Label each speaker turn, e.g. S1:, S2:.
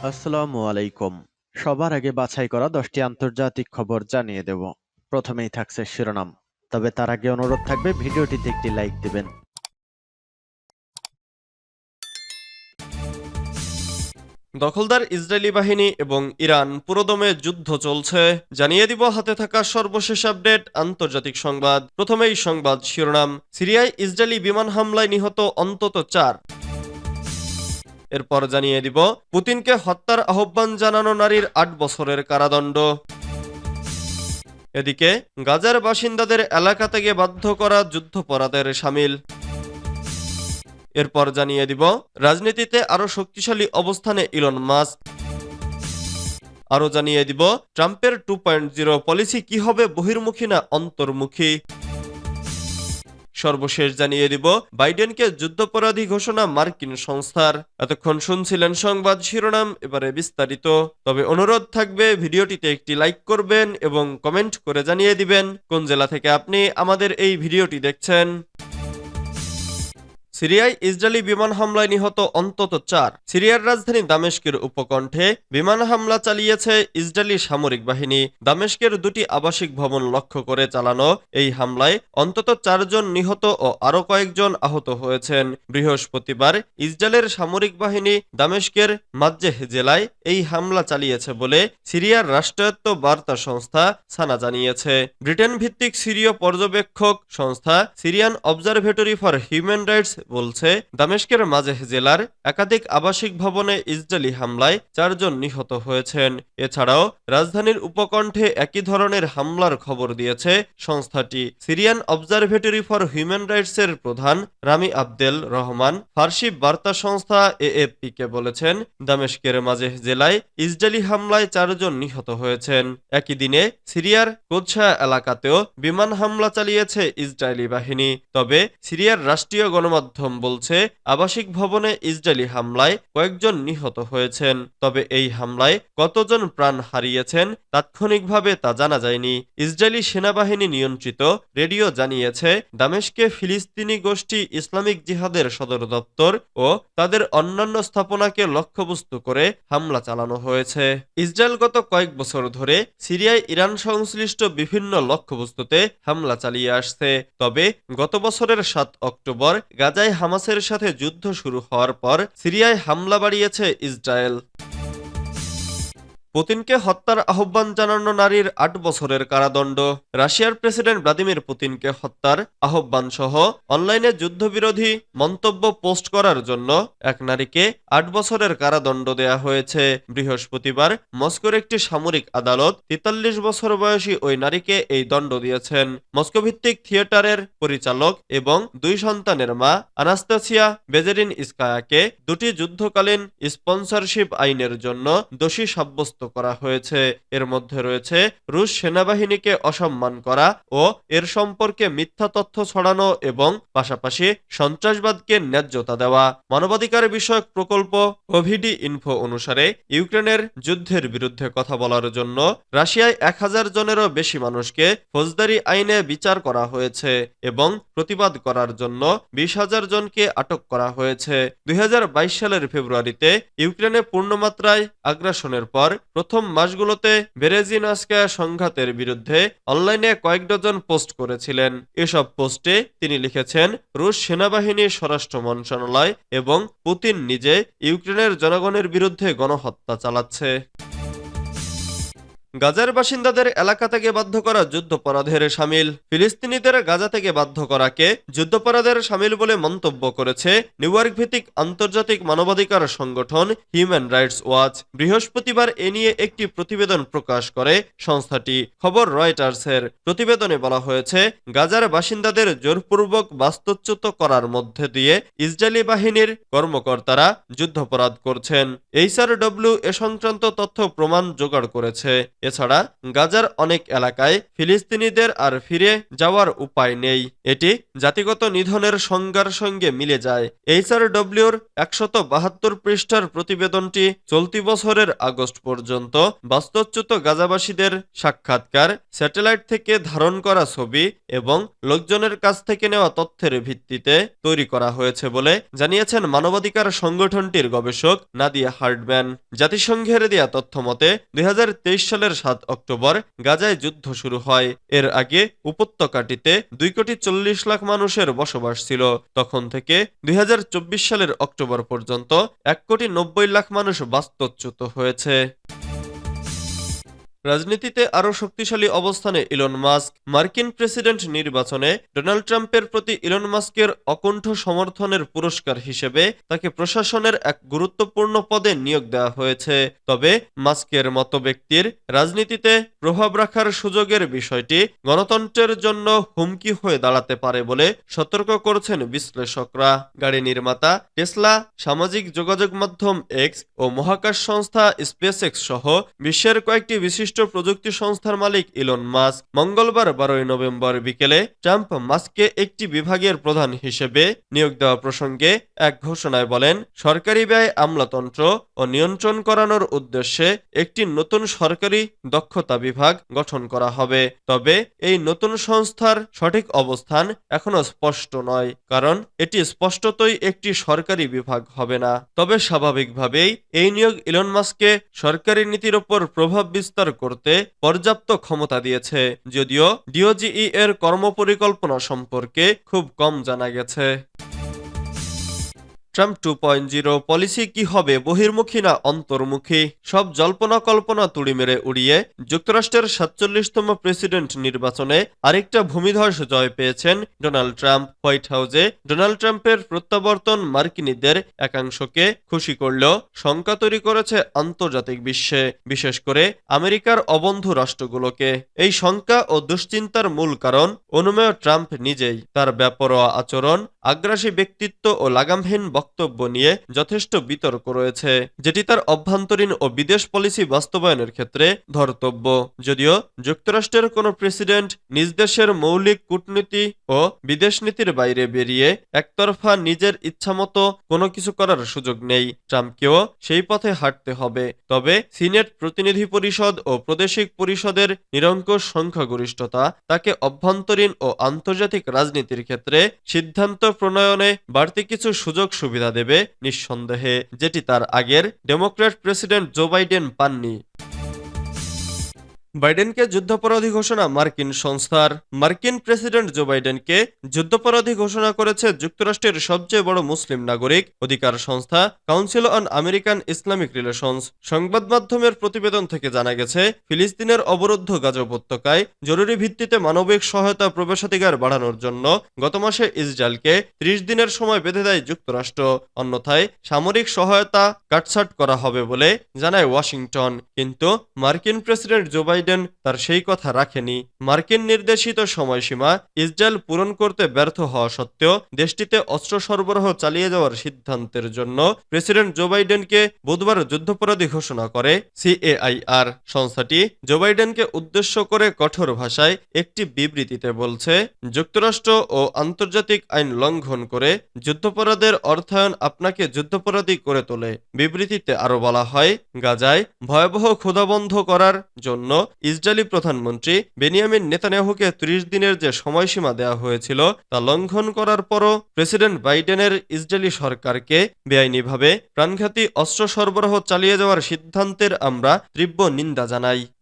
S1: আসসালামু আলাইকুম। সবার আগে বাছাই করা 10টি আন্তর্জাতিক খবর জানিয়ে দেব। প্রথমেই থাকছে শিরোনাম। তবে তার আগে অনুরোধ থাকবে ভিডিওটিতে একটি লাইক দিবেন।
S2: দখলদার ইসরায়েলি বাহিনী এবং ইরান পুরোদমে যুদ্ধ চলছে, জানিয়ে দিব হাতে থাকা সর্বশেষ আপডেট আন্তর্জাতিক সংবাদ। প্রথমেই সংবাদ শিরোনাম। সিরিয়ায় ইসরায়েলি বিমান হামলায় নিহত অন্তত 4। এরপর জানিয়ে দিব পুতিনকে হত্যার আহ্বান জানানো নারীর 8 বছরের কারাদণ্ড। এদিকে গাজার বাসিন্দাদের এলাকা থেকে বাধ্য করা যুদ্ধাপরাধের শামিল। এরপর জানিয়ে দিব রাজনীতিতে আরো শক্তিশালী অবস্থানে ইলন মাস্ক। আরো জানিয়ে দিব ট্রাম্পের 2.0 পলিসি কি হবে, বহির্মুখী না অন্তর্মুখী। সর্বশেষ জানিয়ে দিব বাইডেনকে যুদ্ধাপরাধী ঘোষণা মার্কিন সংস্থার। এতক্ষণ শুনছিলেন সংবাদ শিরোনাম, এবারে বিস্তারিত। তবে অনুরোধ থাকবে ভিডিওটিতে একটি লাইক করবেন এবং কমেন্ট করে জানিয়ে দিবেন কোন জেলা থেকে আপনি আমাদের এই ভিডিওটি দেখছেন। সিরিয়ায় ইসরায়েলি বিমান হামলায় নিহত অন্তত 4। সিরিয়ার রাজধানী দামেস্কের উপকণ্ঠে বিমান হামলা চালিয়েছে ইসরায়েলি সামরিক বাহিনী। দামেস্কের 2টি আবাসিক ভবন লক্ষ্য করে চালানো এই হামলায় অন্তত 4 জন নিহত ও আরো কয়েকজন আহত হয়েছেন। বৃহস্পতিবার ইসরায়েলের সামরিক বাহিনী দামেস্কের মাজ্জেহ জেলায় এই হামলা চালিয়েছে বলে সিরিয়ার রাষ্ট্রায়ত্ত বার্তা সংস্থা সানা জানিয়েছে। ব্রিটেন ভিত্তিক সিরীয় পর্যবেক্ষক সংস্থা Syrian observatory for human rights বলছে দামেস্কের মাঝেহ জেলার একাধিক আবাসিক ভবনে ইসরায়েলি হামলায় 4 জন নিহত হয়েছেন। এছাড়াও রাজধানীর উপকণ্ঠে একই ধরনের হামলার খবর দিয়েছে সংস্থাটি। Syrian observatory for human rights এর প্রধান রামি আবদেল রহমান ফার্সি বার্তা সংস্থা এএফপি কে বলেছেন দামেস্কের মাঝেহ জেলায় ইসরায়েলি হামলায় 4 জন নিহত হয়েছেন। একই দিনে সিরিয়ার কোদসা এলাকাতেও বিমান হামলা চালিয়েছে ইসরায়েলি বাহিনী। তবে সিরিয়ার রাষ্ট্রীয় গণমাধ্যম বলছে আবাসিক ভবনে ইসরায়েলি হামলায় কয়েকজন নিহত হয়েছেন। তবে এই হামলায় কতজন প্রাণ হারিয়েছেন তাৎক্ষণিকভাবে তা জানা যায়নি। ইসরায়েলি সেনাবাহিনী নিয়ন্ত্রিত রেডিও জানিয়েছে দামেস্কে ফিলিস্তিনি গোষ্ঠী ইসলামিক জিহাদের সদর দপ্তর ও তাদের অন্যান্য স্থাপনাকে লক্ষ্যবস্তু করে হামলা চালানো হয়েছে। ইসরায়েল গত কয়েক বছর ধরে সিরিয়ায় ইরান সংশ্লিষ্ট বিভিন্ন লক্ষ্যবস্তুতে হামলা চালিয়ে আসছে। তবে গত বছরের 7 অক্টোবর গাজায় হামাসের সাথে যুদ্ধ শুরু হওয়ার পর সিরিয়ায় হামলা বাড়িয়েছে ইসরায়েল। পুতিনকে হত্যার আহ্বান জানানো নারীর 8 বছরের কারাদণ্ড। রাশিয়ার প্রেসিডেন্ট ভ্লাদিমির পুতিনকে হত্যার আহ্বান সহ অনলাইনে যুদ্ধবিরোধী মন্তব্য পোস্ট করার জন্য এক নারীকে 8 বছরের কারাদণ্ড দেয়া হয়েছে। বৃহস্পতিবার মস্কোর একটি সামরিক আদালত 43 বছর বয়সী ওই নারীকে এই দণ্ড দিয়েছেন। মস্কো ভিত্তিক থিয়েটারের পরিচালক এবং 2 সন্তানের মা আনাস্তাসিয়া বেজেরিন ইস্কায়াকে 2টি যুদ্ধকালীন স্পন্সরশিপ আইনের জন্য দোষী সাব্যস্ত করা হয়েছে। এর মধ্যে রয়েছে রুশ সেনাবাহিনীকে অসম্মান করা ও এর সম্পর্কে মিথ্যা তথ্য ছড়ানো এবং পাশাপাশি সন্ত্রাসবাদকে ন্যায্যতা দেওয়া। মানবাধিকার বিষয়ক প্রকল্প ওভিডি ইনফো অনুসারে ইউক্রেনের যুদ্ধের বিরুদ্ধে কথা বলার জন্য রাশিয়ায় 1000 জনেরও বেশি মানুষকে ফৌজদারি আইনে বিচার করা হয়েছে এবং প্রতিবাদ করার জন্য 20,000 জনকে আটক করা হয়েছে। 2022 সালের ফেব্রুয়ারিতে ইউক্রেনে পূর্ণমাত্রায় আগ্রাসনের পর প্রথম মাসগুলোতে বেরেজিনস্কায়া সংঘাতের বিরুদ্ধে অনলাইনে কয়েক ডজন পোস্ট করেছিলেন। এসব পোস্টে তিনি লিখেছেন রুশ সেনাবাহিনী, স্বরাষ্ট্র মন্ত্রণালয় এবং পুতিন নিজে ইউক্রেনের জনগণের বিরুদ্ধে গণহত্যা চালাচ্ছে। গাজার বাসিন্দাদের এলাকা থেকে বাধ্য করা যুদ্ধাপরাধের শামিল। ফিলিস্তিনিদের গাজা থেকে বাধ্য করাকে যুদ্ধাপরাধের শামিল বলে মন্তব্য করেছে নিউ ইয়র্ক ভিত্তিক আন্তর্জাতিক মানবাধিকার সংগঠন হিউম্যান রাইটস ওয়াচ। বৃহস্পতিবার এ নিয়ে একটি প্রতিবেদন প্রকাশ করে সংস্থাটি। খবর রয়টার্সের। প্রতিবেদনে বলা হয়েছে গাজার বাসিন্দাদের জোরপূর্বক বাস্তুচ্যুত করার মধ্যে দিয়ে ইসরায়েলি বাহিনীর কর্মকর্তারা যুদ্ধাপরাধ করছেন। এইচআরডব্লিউ এ সংক্রান্ত তথ্য প্রমাণ জোগাড় করেছে। এছাড়া গাজার অনেক এলাকায় ফিলিস্তিনিদের আর ফিরে যাওয়ার উপায় নেই। এটি জাতিগত নিধনের সংজ্ঞার সঙ্গে মিলে যায়। HRWর 172 পৃষ্ঠার প্রতিবেদনটি চলতি বছরের আগস্ট পর্যন্ত বাস্তুচ্যুত গাজাবাসীদের সাক্ষাৎকার, স্যাটেলাইট থেকে ধারণ করা ছবি এবং লোকজনের কাছ থেকে নেওয়া তথ্যের ভিত্তিতে তৈরি করা হয়েছে বলে জানিয়েছেন মানবাধিকার সংগঠনটির গবেষক নাদিয়া হার্ডম্যান। জাতিসংঘের দেয়া তথ্য মতে 2023 সালের 7 অক্টোবর গাজায় যুদ্ধ শুরু হয়। এর আগে উপত্যকাটিতে 2,40,00,000 মানুষের বসবাস ছিল। তখন থেকে 2024 সালের অক্টোবর পর্যন্ত 1,90,00,000 মানুষ বাস্তুচ্যুত হয়েছে। রাজনীতিতে আরও শক্তিশালী অবস্থানে ইলন মাস্ক। মার্কিন প্রেসিডেন্ট নির্বাচনে ডোনাল্ড ট্রাম্পের প্রতি ইলন মাস্কের অকুণ্ঠ সমর্থনের পুরস্কার হিসেবে তাকে প্রশাসনের এক গুরুত্বপূর্ণ পদে নিয়োগ দেওয়া হয়েছে। তবে মাস্কের মতো ব্যক্তির রাজনীতিতে প্রভাব রাখার সুযোগের বিষয়টি গণতন্ত্রের জন্য হুমকি হয়ে দাঁড়াতে পারে বলে সতর্ক করছেন বিশ্লেষকরা। গাড়ি নির্মাতা টেসলা, সামাজিক যোগাযোগ মাধ্যম এক্স ও মহাকাশ সংস্থা স্পেসএক্স সহ বিশ্বের কয়েকটি বিশিষ্ট প্রযুক্তি সংস্থার মালিক ইলন মাস্ক মঙ্গলবার 12 নভেম্বর বিকেলে ট্রাম্প মাস্ককে একটি বিভাগের প্রধান হিসেবে নিয়োগ দেওয়া প্রসঙ্গে এক ঘোষণায় বলেন, সরকারি ব্যয় আমলাতন্ত্র ও নিয়ন্ত্রণ করানোর উদ্দেশ্যে একটি নতুন সরকারি দক্ষতা বিভাগ গঠন করা হবে। তবে এই নতুন সংস্থার সঠিক অবস্থান এখনো স্পষ্ট নয়, কারণ এটি স্পষ্টতই একটি সরকারি বিভাগ হবে না। তবে স্বাভাবিকভাবেই এই নিয়োগ ইলন মাস্ককে সরকারি নীতির ওপর প্রভাব বিস্তার করতে পর্যাপ্ত ক্ষমতা দিয়েছে, যদিও ডিওজিই এর কর্মপরিকল্পনা সম্পর্কে খুব কম জানা গেছে। ট্রাম্প 2.0 পলিসি কি হবে, বহির্মুখী না অন্তর্মুখী? সব জল্পনা কল্পনা তুড়ি মেরে উড়িয়ে যুক্তরাষ্ট্রের 47তম প্রেসিডেন্ট নির্বাচনে আরেকটা ভূমিধস জয় পেয়েছেন ডোনাল্ড ট্রাম্প। হোয়াইট হাউসে ডোনাল্ড ট্রাম্পের প্রত্যাবর্তন মার্কিনীদের একাংশকে খুশি করলেও শঙ্কা তৈরি করেছে আন্তর্জাতিক বিশ্বে, বিশেষ করে আমেরিকার অবন্ধু রাষ্ট্রগুলোকে। এই শঙ্কা ও দুশ্চিন্তার মূল কারণ অনুমেয় ট্রাম্প নিজেই। তার বেপরোয়া আচরণ, আগ্রাসী ব্যক্তিত্ব ও লাগামহীন বক্তব্য নিয়ে যথেষ্ট বিতর্ক রয়েছে, যেটি তার অভ্যন্তরীণ ও বিদেশ পলিসি বাস্তবায়নের ক্ষেত্রে ধর্তব্য। যদিও যুক্তরাষ্ট্রের কোনো প্রেসিডেন্ট নিজ দেশের মৌলিক কূটনীতি ও বিদেশ নীতির বাইরে বেরিয়ে একতরফা নিজের ইচ্ছামতো কোনো কিছু করার সুযোগ নেই, ট্রাম্পকেও সেই পথে হাঁটতে হবে। তবে সিনেট, প্রতিনিধি পরিষদ ও প্রাদেশিক পরিষদের নিরঙ্কুশ সংখ্যাগরিষ্ঠতা তাকে অভ্যন্তরীণ ও আন্তর্জাতিক রাজনীতির ক্ষেত্রে সিদ্ধান্ত প্রণয়নে বাড়তি কিছু সুযোগ সুবিধা দেবে নিঃসন্দেহে, যেটি তার আগের ডেমোক্র্যাট প্রেসিডেন্ট জো বাইডেন পাননি। বাইডেনকে যুদ্ধাপরাধী ঘোষণা মার্কিন সংস্থার। মার্কিন প্রেসিডেন্ট জো বাইডেনকে যুদ্ধাপরাধী ঘোষণা করেছে যুক্তরাষ্ট্রের সবচেয়ে বড় মুসলিম নাগরিক অধিকার সংস্থা council on American Islamic relations. সংবাদ মাধ্যমের প্রতিবেদন থেকে জানা গেছে, ফিলিস্তিনের অবরুদ্ধ গাজা উপত্যকায় জরুরি ভিত্তিতে মানবিক সহায়তা প্রবেশাধিকার বাড়ানোর জন্য গত মাসে ইসরায়েলকে 30 দিনের সময় বেঁধে দেয় যুক্তরাষ্ট্র। অন্যথায় সামরিক সহায়তা কাটছাট করা হবে বলে জানায় ওয়াশিংটন। কিন্তু মার্কিন প্রেসিডেন্ট জো বাইডেন তার সেই কথা রাখেনি। মার্কিন নির্দেশিত সময়সীমা ইসরায়েল পূরণ করতে ব্যর্থ হওয়া সত্ত্বেও দেশটিতে অস্ত্র সরবরাহ চালিয়ে যাওয়ার সিদ্ধান্তের জন্য প্রেসিডেন্ট জো বাইডেনকে বুধবার যুদ্ধাপরাধী ঘোষণা করে CAIR। সংস্থাটি জো বাইডেনকে উদ্দেশ্য করে কঠোর ভাষায় একটি বিবৃতিতে বলছে, যুক্তরাষ্ট্র ও আন্তর্জাতিক আইন লঙ্ঘন করে যুদ্ধাপরাধের অর্থায়ন আপনাকে যুদ্ধাপরাধী করে তোলে। বিবৃতিতে আরো বলা হয়, গাজায় ভয়াবহ ক্ষুধা বন্ধ করার জন্য ইসরায়েলি প্রধানমন্ত্রী বেনিয়ামিন নেতানিয়াহুকে 30 দিনের যে সময়সীমা দেওয়া হয়েছিল তা লঙ্ঘন করার পরও প্রেসিডেন্ট বাইডেনের ইসরায়েলি সরকারকে বেআইনিভাবে প্রাণঘাতী অস্ত্র সরবরাহ চালিয়ে যাওয়ার সিদ্ধান্তের আমরা তীব্র নিন্দা জানাই।